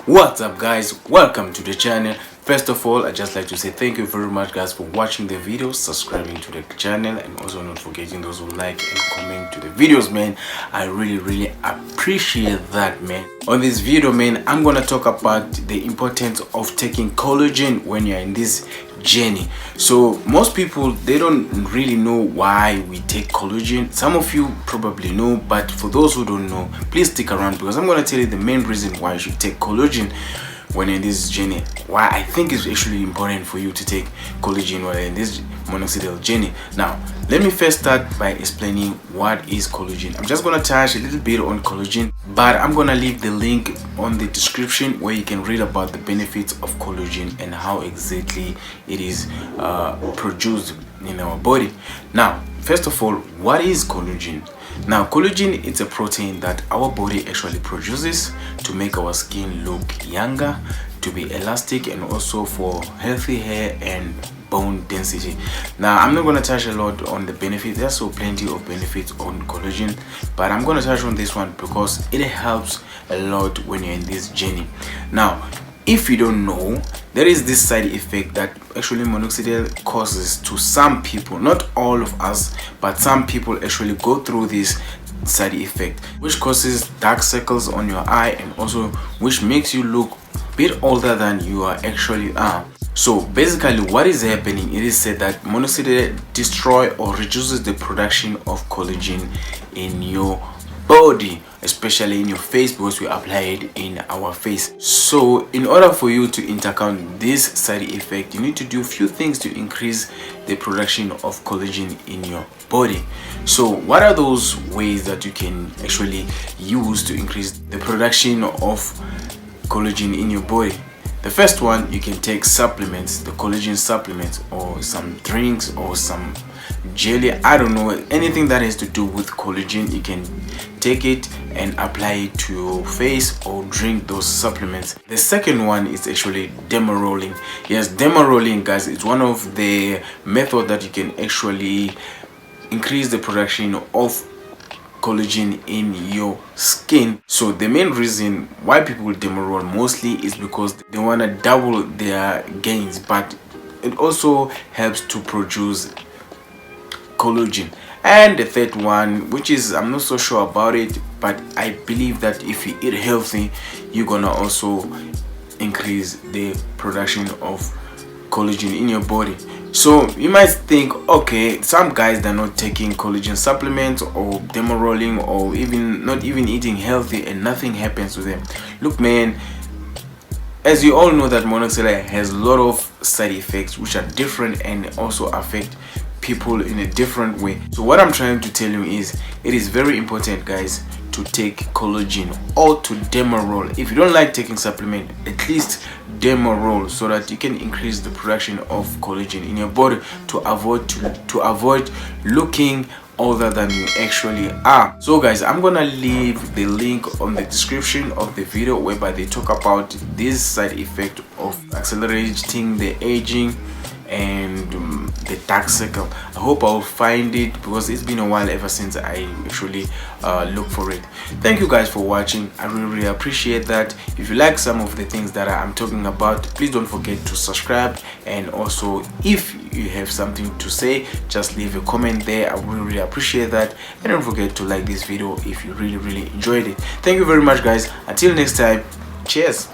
What's up guys, welcome to the channel. First of all, I just like to say thank you very much guys for watching the video, subscribing to the channel, and also not forgetting those who like and comment to the videos, man. I really appreciate that, man. On this video, man, I'm gonna talk about the importance of taking collagen when you're in this journey. So most people, they don't really know why we take collagen. Some of you probably know, but for those who don't know, please stick around because I'm going to tell you the main reason why you should take collagen when in this journey, why I think it's actually important for you to take collagen while in this minoxidil journey. Now let me first start by explaining what is collagen. I'm just going to touch a little bit on collagen, but I'm going to leave the link on the description where you can read about the benefits of collagen and how exactly it is produced in our body. Now first of all, what is collagen? Now collagen is a protein that our body actually produces to make our skin look younger, to be elastic, and also for healthy hair and bone density. Now I'm not going to touch a lot on the benefits. There's so plenty of benefits on collagen, but I'm going to touch on this one because it helps a lot when you're in this journey. Now if you don't know, there is this side effect that actually minoxidil causes to some people, not all of us, but some people actually go through this side effect, which causes dark circles on your eye and also which makes you look a bit older than you actually are. So basically what is happening, it is said that minoxidil destroy or reduces the production of collagen in your body, especially in your face, because we apply it in our face. So in order for you to intercount this side effect, you need to do a few things to increase the production of collagen in your body. So what are those ways that you can actually use to increase the production of collagen in your body? The first one, you can take supplements, the collagen supplements, or some drinks or some jelly, I don't know, anything that has to do with collagen. You can take it and apply it to your face or drink those supplements. The second one is actually Derma Rolling. Yes, Derma Rolling, guys, it's one of the methods that you can actually increase the production of collagen in your skin. So the main reason why people derma roll mostly is because they want to double their gains, but it also helps to produce collagen. And the third one, which is I'm not so sure about it, but I believe that if you eat healthy, you're gonna also increase the production of collagen in your body. So you might think, okay, some guys, they're not taking collagen supplements or derma rolling or even not even eating healthy and nothing happens to them. Look, man, as you all know that minoxidil has a lot of side effects which are different and also affect people in a different way. So what I'm trying to tell you is it is very important, guys, to take collagen or to derma roll. If you don't like taking supplement, at least derma roll so that you can increase the production of collagen in your body to avoid looking older than you actually are. So guys, I'm gonna leave the link on the description of the video whereby they talk about this side effect of accelerating the aging and the dark circle. I hope I'll find it because it's been a while ever since I actually look for it. Thank you guys for watching. I really appreciate that. If you like some of the things that I'm talking about, please don't forget to subscribe, and also if you have something to say, just leave a comment there. I really appreciate that, and don't forget to like this video if you really enjoyed it. Thank you very much, guys. Until next time, cheers.